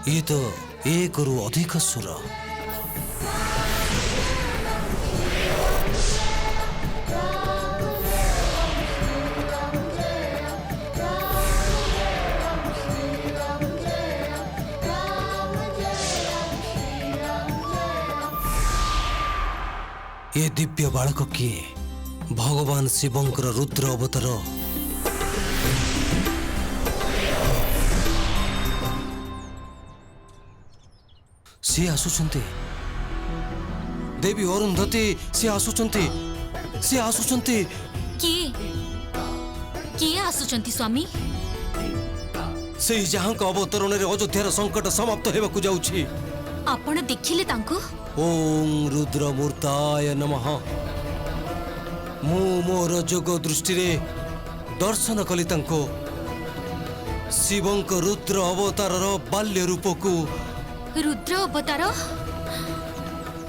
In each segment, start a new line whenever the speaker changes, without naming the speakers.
ये तो एक रु अधिक सुर। ये दिव्य बालक किए? भगवान शिवंकर रुद्र अवतार। सी आसुचंती देवी अरुंधती, सी आसुचंती, सी आसुचंती।
किए आसुचंती स्वामी?
से जहाँ का अवतरण रे अयोध्यार संकट समाप्त हेबाकु जाउछि।
आपण देखिले तांको?
ओम रुद्रमूर्ताय नमः। मु मोर जोग दृष्टि रे दर्शन कली तांको। शिवंक रुद्र अवतारर बाल्य रूप को।
रुद्र अवतार?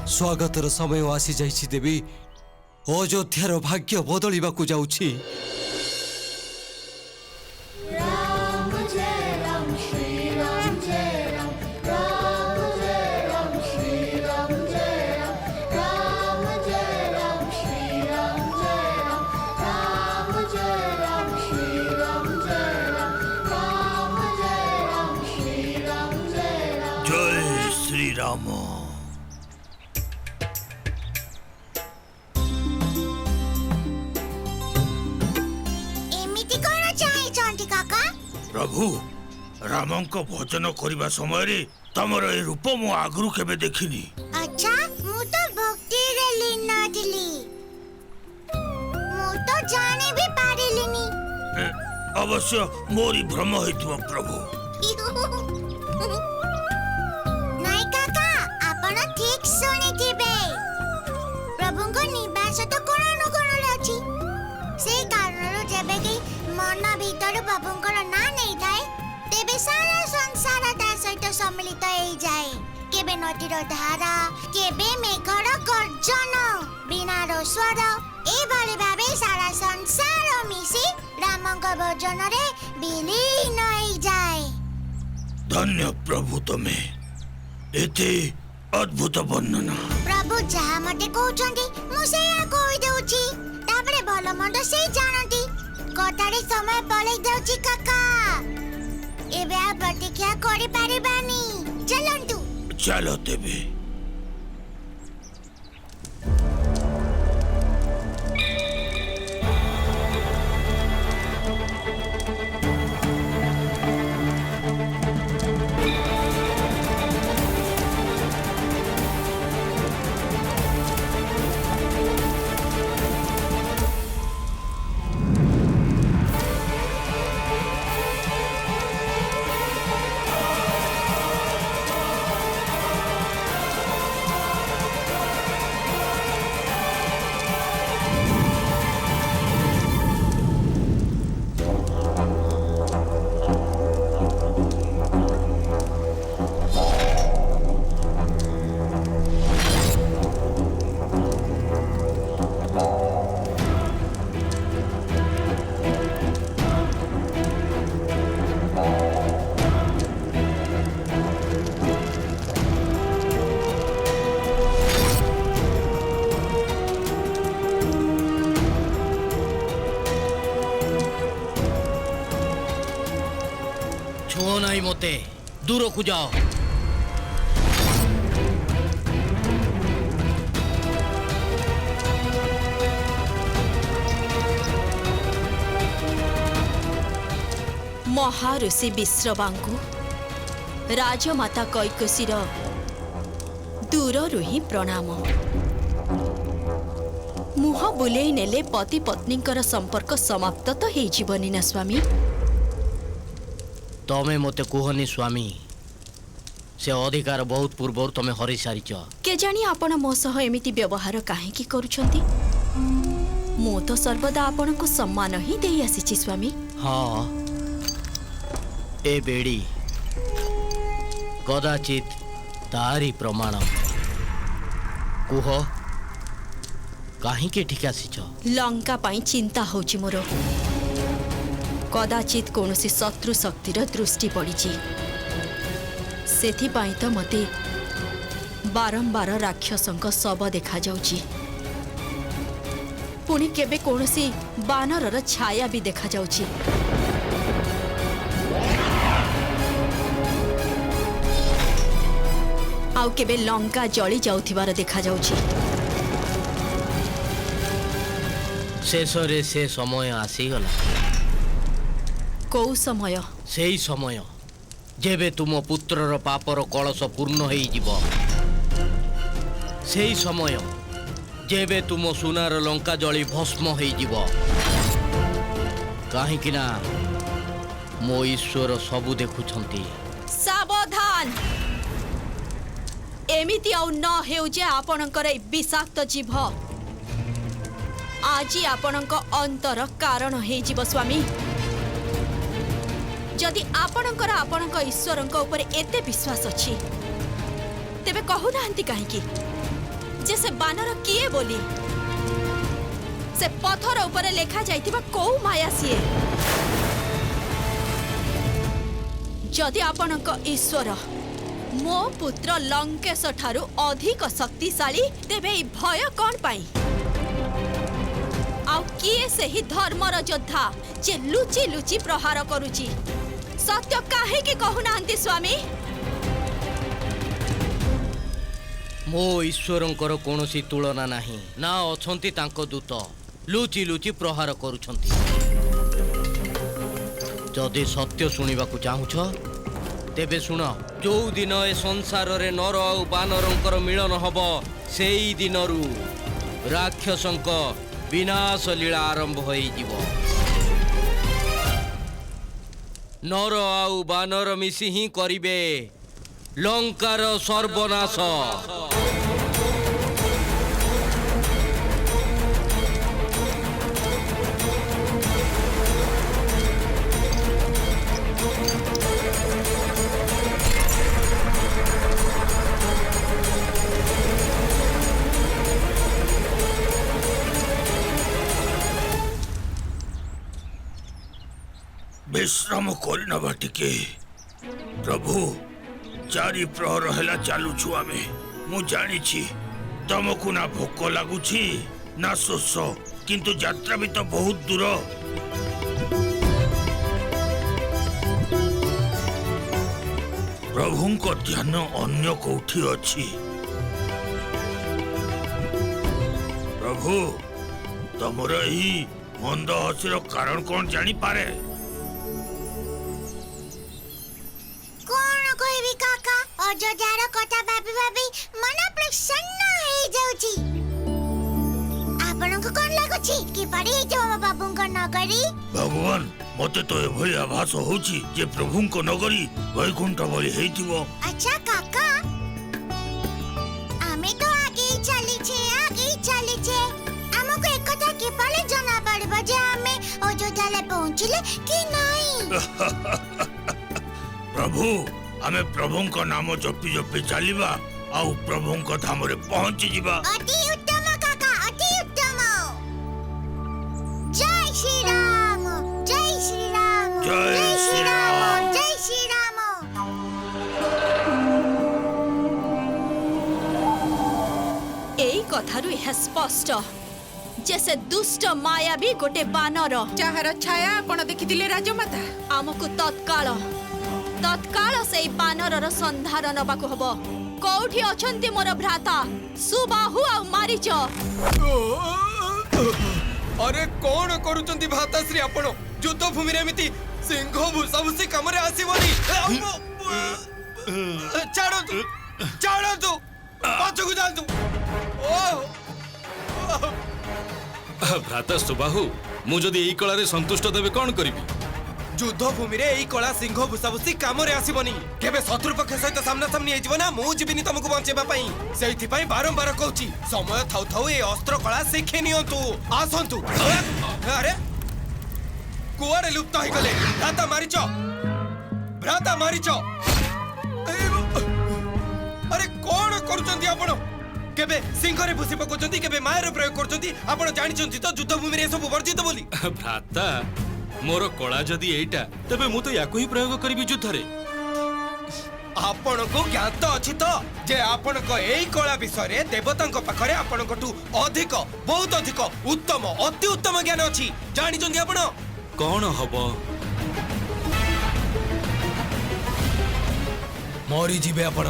स्वागतर समय आसी जाइछि देवी। अयोध्यार भाग्य बदलिबाकु जाउछि।
जय श्री राम।
एमिति कोन चाहि चंटी काका?
प्रभु रामंक भजन करबा समय रे तमर ए रूप मु आगरु केबे देखिनी।
अच्छा मु तो भक्ति रे लीन थिली। मु तो जाने भी पारिलिनी।
अवश्य मोरी भ्रम हेतु प्रभु।
नाई काका आपण ठीक सुनिथिबे। प्रभुंको निवास तो कोण अनुकोण अछि। से कारण जेबे कि मन भीतर प्रभुंकर ना नहीं थाए तेबे सारा संसार ता सहित सम्मिलित होई जाए। केबे नदीर धारा, केबे मेघर गर्जन, बिनार स्वर, ए भली भाबे सारा संसार मिसी रामंक भजन रे विलीन होई जाए।
धन्य प्रभु तमे एते अद्भुत वर्णना।
प्रभु जहा मते कहउछंती मु सेया कहि देउची। तापरे भल मंद से जानती। कटारे समय पलै देउची काका। एबे आ प्रतीक्षा करि पारिबानी। चलंतु।
चलो तेबे।
छुओ नहीं मोते, दूर को जाओ।
महाऋषि विश्रवांकु राजमाता कैकसीर दूररु ही प्रणाम। मुह बुलेई नेले पति पत्नींकर संपर्क समाप्त तो हे जीवनी ना स्वामी।
तमे मते कुहनी स्वामी, से अधिकार बहुत पूर्व तमे हरि सारिच।
के जानी आपण मो सह एमिति व्यवहार काहेकि करूछंती? मो तो सर्वदा आपण को सम्मान ही देई आसीछि स्वामी।
हाँ, ए बेड़ी कदाचित तारी प्रमाण। कुह काहींके ठीक आसीच?
लंका पाई चिंता होची मोर। कदाचित कौनसी शत्रु शक्तिर दृष्टि पड़ी। ସେଥିପାଇଁ ତ ମତେ ବାରମ୍ବାର ରାକ୍ଷସଙ୍କ ଶବ ଦେଖାଯାଉଛି। ପୁଣି କେବେ କୌଣସି ବାନରର ଛାୟା ବି ଦେଖାଯାଉଛି। ଆଉ କେବେ ଲଙ୍କା ଜଳି ଯାଉଥିବାର ଦେଖାଯାଉଛି।
ଶେଷରେ ସେ ସମୟ ଆସିଗଲା।
କୋଉ ସମୟ?
ସେଇ ସମୟ ଯେବେ ତୁମ ପୁତ୍ରର ପାପର କଳସ ପୂର୍ଣ୍ଣ ହେଇଯିବ। ସେଇ ସମୟ ଯେବେ ତୁମ ସୁନାର ଲଙ୍କା ଜଳି ଭସ୍ମ ହେଇଯିବ। କାହିଁକି ନା ମୋ ଈଶ୍ୱର ସବୁ ଦେଖୁଛନ୍ତି।
ସାବଧାନ! ଏମିତି ଆଉ ନ ହେଉ ଯେ ଆପଣଙ୍କର ଏ ବିଷାକ୍ତ ଜିଭ ଆଜି ଆପଣଙ୍କ ଅନ୍ତର କାରଣ ହେଇଯିବ ସ୍ୱାମୀ। ଯଦି ଆପଣଙ୍କର ଆପଣଙ୍କ ଈଶ୍ୱରଙ୍କ ଉପରେ ଏତେ ବିଶ୍ୱାସ ଅଛି ତେବେ କହୁନାହାନ୍ତି କାହିଁକି ଯେ ସେ ବାନର କିଏ ବୋଲି? ସେ ପଥର ଉପରେ ଲେଖା ଯାଇଥିବା କୋଉ ମାୟା ସିଏ? ଯଦି ଆପଣଙ୍କ ଈଶ୍ୱର ମୋ ପୁତ୍ର ଲଙ୍କେଶ ଠାରୁ ଅଧିକ ଶକ୍ତିଶାଳୀ ତେବେ ଏହି ଭୟ କ'ଣ ପାଇଁ? ଆଉ କିଏ ସେହି ଧର୍ମର ଯୋଦ୍ଧା ଯେ ଲୁଚି ଲୁଚି ପ୍ରହାର କରୁଛି? ସତ୍ୟ କାହିଁକି କହୁନାହାନ୍ତି ସ୍ୱାମୀ?
ମୋ ଈଶ୍ୱରଙ୍କର କୌଣସି ତୁଳନା ନାହିଁ। ନା ଅଛନ୍ତି ତାଙ୍କ ଦୂତ ଲୁଚି ଲୁଚି ପ୍ରହାର କରୁଛନ୍ତି। ଯଦି ସତ୍ୟ ଶୁଣିବାକୁ ଚାହୁଁଛ ତେବେ ଶୁଣ। ଯୋଉ ଦିନ ଏ ସଂସାରରେ ନର ଆଉ ବାନରଙ୍କର ମିଳନ ହବ ସେଇ ଦିନରୁ ରାକ୍ଷସଙ୍କ ବିନାଶ ଲୀଳା ଆରମ୍ଭ ହେଇଯିବ। ନର ଆଉ ବାନର ମିଶି ହିଁ କରିବେ ଲଙ୍କାର ସର୍ବନାଶ।
विश्राम करनबा टिके। प्रभु चारि प्रहर हेला चालुछु आमे। मु जानिछि तमकु ना भोक लागुछि ना शोष, किंतु यात्रा भी तो बहुत दूर। प्रभुंको ध्यान अन्य कोठी अछि। प्रभु तमर ही मंद हसीर कारण कौन जानी पारे?
ଅଯୋଧ୍ୟାର କଥା ଭାବି ଭାବି ମନ ପ୍ରସନ୍ନ ହେଇଯାଉଛି। ଆପଣଙ୍କୁ କ'ଣ ଲାଗୁଛି କିପରି ହେଇଯିବ ମୋ ବାବୁଙ୍କ ନଗରୀ?
ଭଗବାନ ମତେ ତ ଏଭଳି ଆଭାସ ହଉଛି ଯେ ପ୍ରଭୁଙ୍କ ନଗରୀ ବୈକୁଣ୍ଠ ଭଳି ହେଇଥିବ।
ଆଚ୍ଛା କାକା, ଆମେ ତ ଆଗେଇ ଚାଲିଛେ। ଆମକୁ ଏକଥା କିପରି ଜଣା ପଡ଼ିବ ଯେ ଆମେ ଅଯୋଧ୍ୟାରେ ପହଞ୍ଚିଲେ କି ନାହିଁ?
प्रभु आमे प्रभुंक नाम जपी जपी चलिबा आउ प्रभुंक धामरे पहुंची जिबा।
अति उत्तम काका, अति उत्तम। जय श्री राम, जय श्री राम,
जय श्री राम,
जय श्री राम।
এই কথাରୁ ଏହା ସ୍ପଷ୍ଟ ଯେ ସେ ଦୁଷ୍ଟ ମାୟାବୀ ଗୋଟେ ବାନର
ଯାହାର ଛାୟା ଆପଣ ଦେଖିଥିଲେ ରାଜମାତା।
ଆମକୁ ତତ୍କାଳ ସେଇ ବାନରର ସନ୍ଧାନ ନେବାକୁ ହବ। କୋଉଠି ଅଛନ୍ତି ମୋର ଭ୍ରାତା ସୁବାହୁ ଆଉ ମାରିଚ?
अरे कौन करूचंती भाताश्री आपण युद्ध भूमि रे एमिति सिंह भूसाभूसी कामरे आसीबनी। छाड़ो पछकु जांतु।
भ्राता सुबाहु मु जदि एई कला रे संतुष्ट देबे कोन करिवि?
युद्ध भूमि रे एई कला सिंह भूसाभूसी कामरे आसीबनी। केबे शत्रु पक्ष सहित सामना सामनी हे जीवना मु जीविनी तुमको बंचेबा पई। सेहिथि पई बारंबार कहूची समय थाउ थाउ ए अस्त्र कला शिखि नियंतु। आसंतु। अरे कुआरे लुप्त हो गले। भ्राता मारिच। अरे कौन करूचंती आपण? केबे सिंह रे भूसी पकोचंती, केबे मायर प्रयोग करचंती। आपण जानिचंती तो युद्ध भूमि रे सब वर्जित बोली।
भ्राता मोर कला जदि एइटा तबे मु तो याकु ही प्रयोग करिवि युद्ध रे।
आपण को ज्ञात अछि तो जे आपण को एई कला विषय रे देवतांक पाखरे आपण कोटू अधिक बहुत अधिक उत्तम अति उत्तम ज्ञान अछि जानि जंदी आपण
कौन हब
मरी जीवे आपण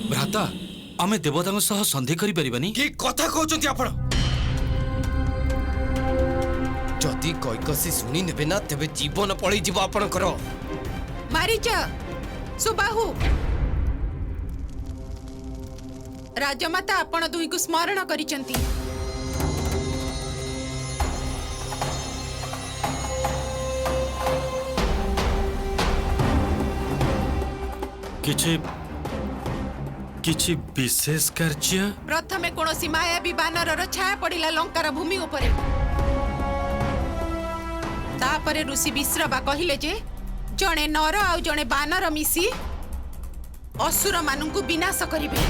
भ्राता आमे देवतांग सह संधि करि परिबानी
की कथा कहउचंती आपण जदि कैकसी सुनी नेबे ना तेबे जीवन पळी जीव आपण करो
मारीच सुबाहु राजमाता आपण दुई को स्मरण करिसंती
किछि किछि विशेष कार्य
प्रथमे कोनोसी मायाबी बानरर छाया पड़िला लंकार भूमि उपरे तापरे ऋषि विश्रवा कहिले जे जणे नर आ जणे बानर मिसी असुर मानंकु विनाश करिवे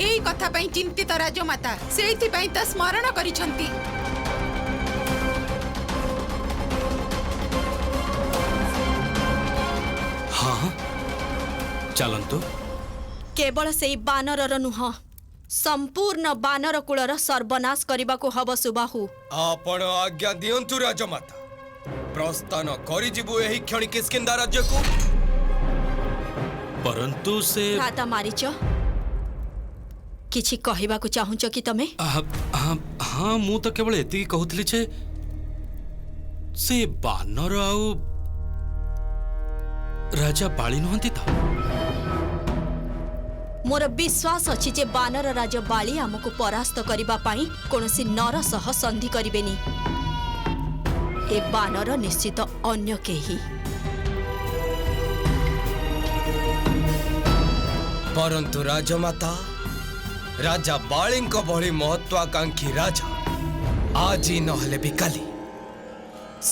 एई कथा पई चिंतित राजमाता सेइथि पई त स्मरण करिसंती
हाँ चलंतु
केवल सेई बानरर नुह संपूर्ण बानर कुलर सर्वनाश करबाको हब सुबाहु
आपण आज्ञा दियंतु राजमाता प्रस्थान करि जीवु एही क्षणी किष्किंधा राज्य को
परंतु से
राता मारिच किछि कहिबाको चाहुच कि तमे
हाँ मु तो केवल एति कहूतली छे से बानर आउ राजा बाली नहंती था
मोर विश्वास अछि जे बानर राज बाली हमको परास्त करिबा पाई कोनोसी नर सह संधि करिबेनी ए बानर निश्चित अन्य केही
परंतु राजमाता राजा बाळींक भଳି महत्वाकांक्षी राजा आजी नहले भी काली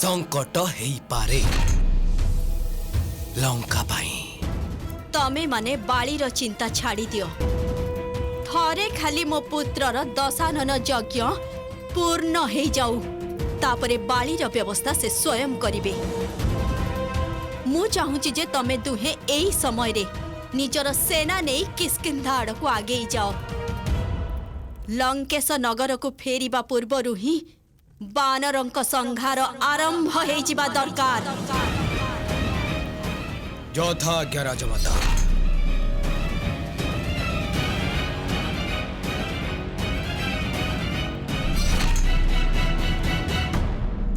संकट हेई पारे लंका पाई
तमे माने बालीर चिंता छाड़ी दियो थरे खाली मो पुत्रर दशानन यज्ञ पूर्ण हेई जाऊ तापरे बालीर व्यवस्था से स्वयं करिवे मु चाहूची जे तमे दुहे एई समय रे निजर सेना नेई किष्किंधा आड़कू आगे जाओ लंकेश नगर को फेरिबा पूर्वरु ही बानरंक संहार आरंभ हेई जिबा दरकार
यथा आज्ञा राजमाता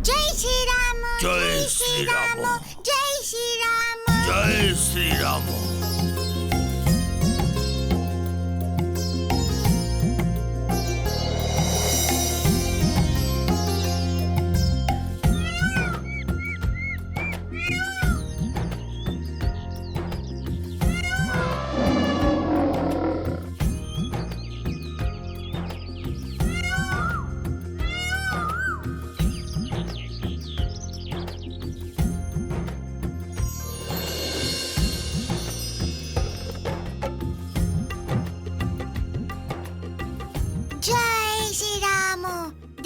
जय श्री राम
जय श्री राम
जय श्री राम
जय श्री राम
जय श्री राम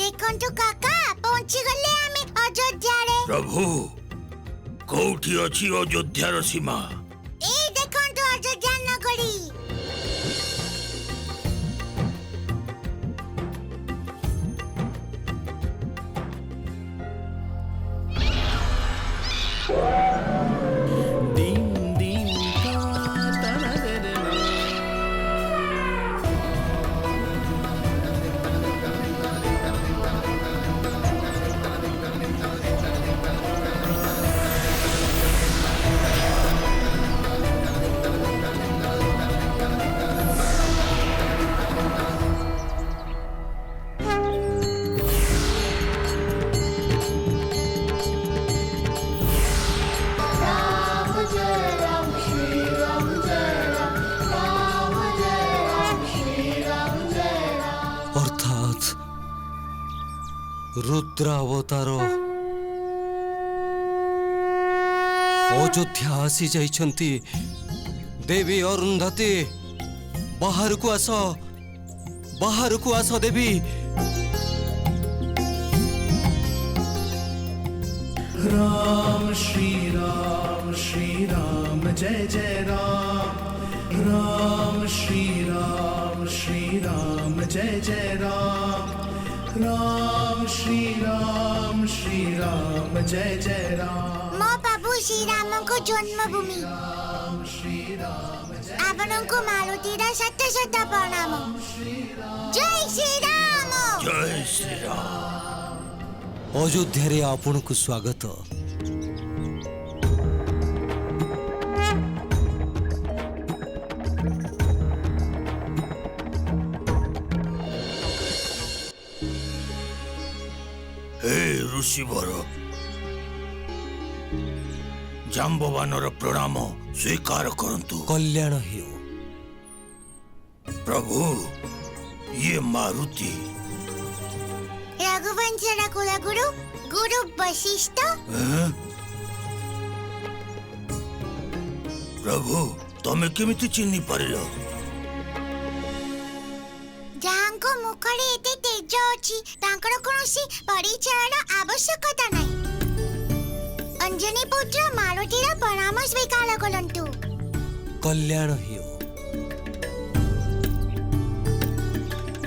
देखंतु काका पहुंची गले आमे अयोध्या रे
प्रभु कोठी अछि अयोध्यार सीमा
ए देखंतु अयोध्या नगरी
अर्थात रुद्रावतार अयोध्या आसी जाइछंती। देवी अरुंधती बाहर को आस देवी।
राम श्री राम जय जय राम। राम श्री राम जय जय राम। राम श्री राम जय जय राम।
मो प्रभु श्री राम को जन्मभूमि आपनको मारुतिर शत शत प्रणाम। जय श्री राम।
जय श्री राम।
अयोध्या आपण को स्वागत।
हे ऋषिवर, जाम्बवानर प्रणाम स्वीकार करंतु।
कल्याण हेउ।
प्रभु, ये मारुति
रघुवंशर कुलगुरु गुरु वशिष्ठ।
प्रभु तमे केमिति चिन्हि पारिल?
जाहांको मुखरे एते तेज अछि तांकर कोनोसी परिचयर आवश्यकता नै। अंजनी पुत्र मारुतिर प्रणाम स्वीकार करंतु।
कल्याण हेउ।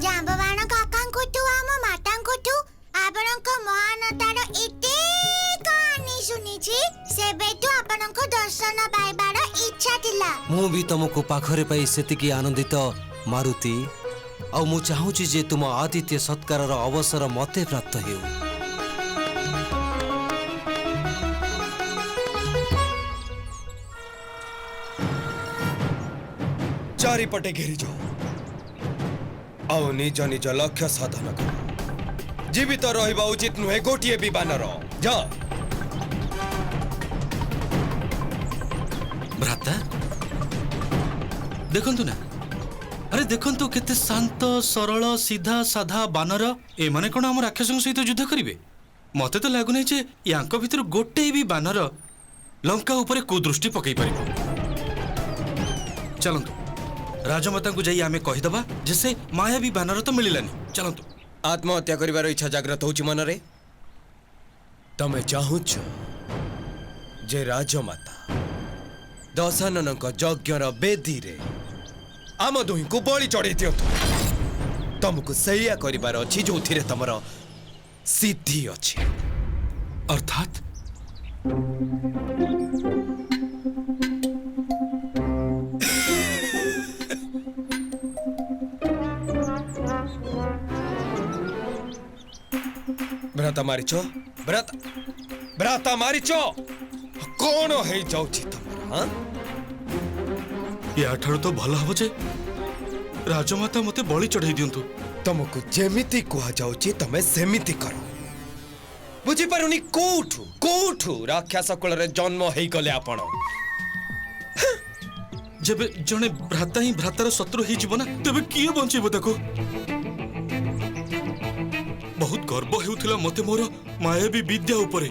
जांबवान काकांको तु आम मातांको तु आपणको महानतार एते कहानी सुनिछि सेबेतु आपणको दर्शन पाइबार इच्छा थिला।
मु भी तुमको पाखरे पाई सेतिकी आनंदित मारुति। और मु चाहूची जे तुम आतिथ्य सत्कार अवसर मते प्राप्त हेउ।
चारिपटे घेरी जाओ आउ निज निज लक्ष्य साधन कर। जीवित रहिबा उचित नुहे गोटिए भी बानर। जा
भ्राता देखंतु ना, अरे देखंतु केते शांत सरल सीधा साधा बानर। ए माने कोन हम राक्षसों सहित युद्ध करिवे? मते तो लागु नै जे यांको भितर गोटे भी बानर लंका ऊपर कुदृष्टि पकई परिबो। चलंतु राजमाता को जाई आमे कहि दबा जे से मायावी बानर तो मिलिलानी। चलंतु।
आत्महत्या करिबार इच्छा जाग्रत होची मनरे? तमे चाहुछ जे राजमाता दशाननक यज्ञर बेदी रे आम दुही को बळी चढ़े दियंतु। तुमको सैया करिबार अछि जोथिरे तमर सिद्धि अछि।
अर्थात
भ्राता मारिच भ्राता मारिच कौन है जाउछि तमर? हां
या ठारो तो भल हबो जे राजमाता मते बळी चढ़ाई दियंतु।
तुमको जेमिति कुहा जाउछि तमे सेमिति करो। बुझी पारुनी कोठु राक्षस कुल रे जन्म हेई गले आपण।
जबे जने भ्राता ही भ्रातार शत्रु ही जीवना तबे किए बंचेबो ताको? बहुत गर्व हेउथिला मते मोर मायावी विद्या उपरे।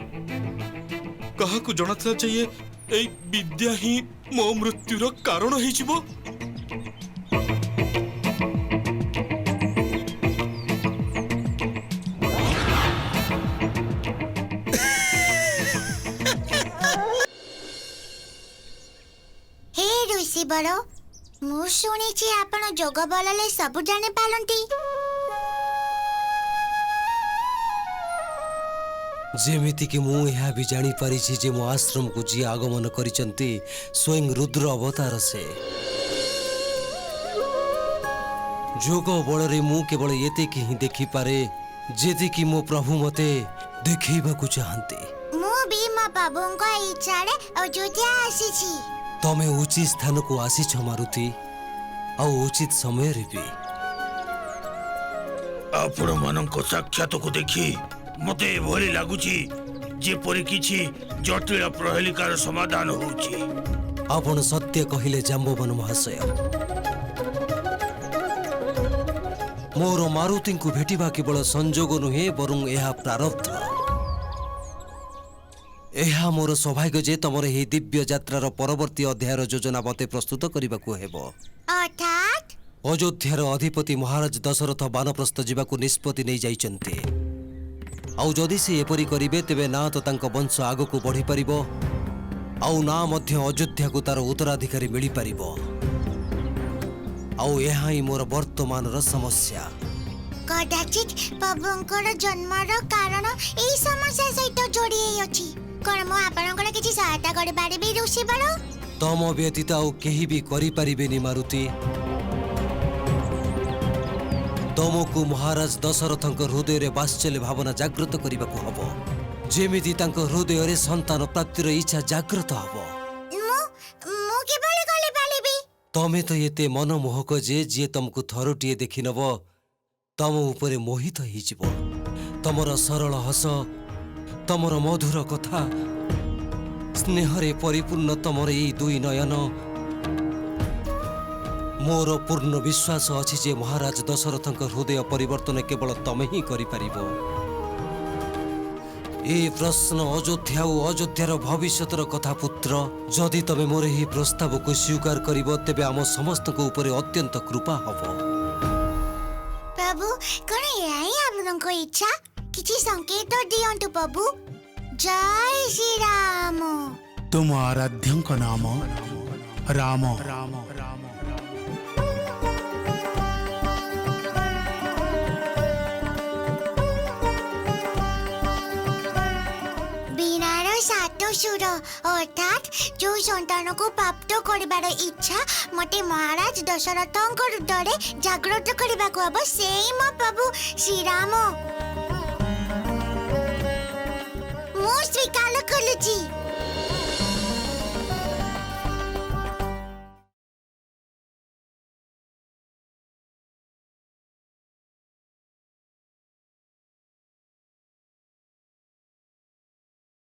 काहाकु जणातला चाहिए एई विद्या ही मो मृत्युर कारण ही जीवो।
हे ऋषि बड़, मु सुनिछि आपण जोग बलले सब जाने पालंती।
जेमिति कि मु यह भी जानी पारिछि जे मो आश्रम को जी आगमन करिसंती स्वयं रुद्र अवतार से। जोग बल रे मु केवल एते कि ही देखि पारे जेति कि मो प्रभु मते देखैबा को चाहंती।
मु भी मो प्रभुंको इच्छा रे अयोध्या आसीछि।
तमे उचित स्थान को आसीछ मारुति आ उचित समय रे भी।
आपण मानक साक्षात को देखी मते भली लागुची जेपरि किछि जटिल प्रहेलिकार समाधान होउची।
आपण सत्य कहिले जाम्बवन महाशय। मोर मारुति को भेटिबा केवल संजोग नुहे बरं यह प्रारब्ध। ଏହା ମୋର ସୌଭାଗ୍ୟ ଯେ ତମର ଏହି ଦିବ୍ୟ ଯାତ୍ରାର ପରବର୍ତ୍ତୀ ଅଧ୍ୟାୟର ଯୋଜନା ମତେ ପ୍ରସ୍ତୁତ କରିବାକୁ ହେବ।
ଅର୍ଥାତ୍
ଅଯୋଧ୍ୟାର ଅଧିପତି ମହାରାଜ ଦଶରଥ ବାନପ୍ରସ୍ଥ ଯିବାକୁ ନିଷ୍ପତ୍ତି ନେଇଯାଇଛନ୍ତି। ଆଉ ଯଦି ସେ ଏପରି କରିବେ ତେବେ ନା ତ ତାଙ୍କ ବଂଶ ଆଗକୁ ବଢ଼ିପାରିବ ଆଉ ନା ମଧ୍ୟ ଅଯୋଧ୍ୟାକୁ ତାର ଉତ୍ତରାଧିକାରୀ ମିଳିପାରିବ। ଆଉ ଏହା ହିଁ ମୋର ବର୍ତ୍ତମାନର ସମସ୍ୟା।
କଦାଚିତ୍ ପ୍ରଭୁଙ୍କର ଜନ୍ମର କାରଣ ଏହି ସମସ୍ୟା ସହିତ ଯୋଡ଼ି ହେଇଅଛି। କ'ଣ ମୁଁ ଆପଣଙ୍କର କିଛି ସହାୟତା କରିପାରିବି ଋଷି ବଳ?
ତମ ବ୍ୟତୀତ ଆଉ କେହି ବି କରିପାରିବେନି ମାରୁତି। ତମକୁ ମହାରାଜ ଦଶରଥଙ୍କ ହୃଦୟରେ ବାତ୍ସଲ୍ୟ ଭାବନା ଜାଗ୍ରତ କରିବାକୁ ହବ, ଯେମିତି ତାଙ୍କ ହୃଦୟରେ ସନ୍ତାନ ପ୍ରାପ୍ତିର ଇଚ୍ଛା ଜାଗ୍ରତ ହବ।
ମୁଁ କିଭଳି କରିପାରିବି?
ତମେ ତ ଏତେ ମନମୋହକ ଯେ ଯିଏ ତମକୁ ଥରୁଟିଏ ଦେଖିନବ ତମ ଉପରେ ମୋହିତ ହେଇଯିବ। ତମର ସରଳ ହସ, ତମର ମଧୁର କଥା, ସ୍ନେହରେ ପରିପୂର୍ଣ୍ଣ ତମର ଏଇ ଦୁଇ ନୟନ। ମୋର ପୂର୍ଣ୍ଣ ବିଶ୍ୱାସ ଅଛି ଯେ ମହାରାଜ ଦଶରଥଙ୍କ ହୃଦୟ ପରିବର୍ତ୍ତନ କେବଳ ତମେ ହିଁ କରିପାରିବ। ଏ ପ୍ରଶ୍ନ ଅଯୋଧ୍ୟା ଓ ଅଯୋଧ୍ୟାର ଭବିଷ୍ୟତର କଥା ପୁତ୍ର। ଯଦି ତମେ ମୋର ଏହି ପ୍ରସ୍ତାବକୁ ସ୍ୱୀକାର କରିବ ତେବେ ଆମ ସମସ୍ତଙ୍କ ଉପରେ ଅତ୍ୟନ୍ତ କୃପା ହବ।
ପ୍ରଭୁ, କ'ଣ ଏହା ହିଁ ଆପଣଙ୍କ ଇଚ୍ଛା? କିଛି ସଂକେତ ଦିଅନ୍ତୁ ପ୍ରଭୁ। ଜୟ ଶ୍ରୀରାମ।
तुम आराध्यଙ୍କ ନାମ ରାମ।
ବୀଣାର ସାତ ସୁର ଅର୍ଥାତ୍ ଯୋଉ ସନ୍ତାନକୁ ପ୍ରାପ୍ତ କରିବାର ଇଚ୍ଛା ମତେ ମହାରାଜ ଦଶରଥଙ୍କ ହୃଦୟରେ ଜାଗ୍ରତ କରିବାକୁ ହବ, ସେଇ ମୋ ପ୍ରଭୁ ଶ୍ରୀରାମ। ମୁଁ ସ୍ୱୀକାର କରୁଛି।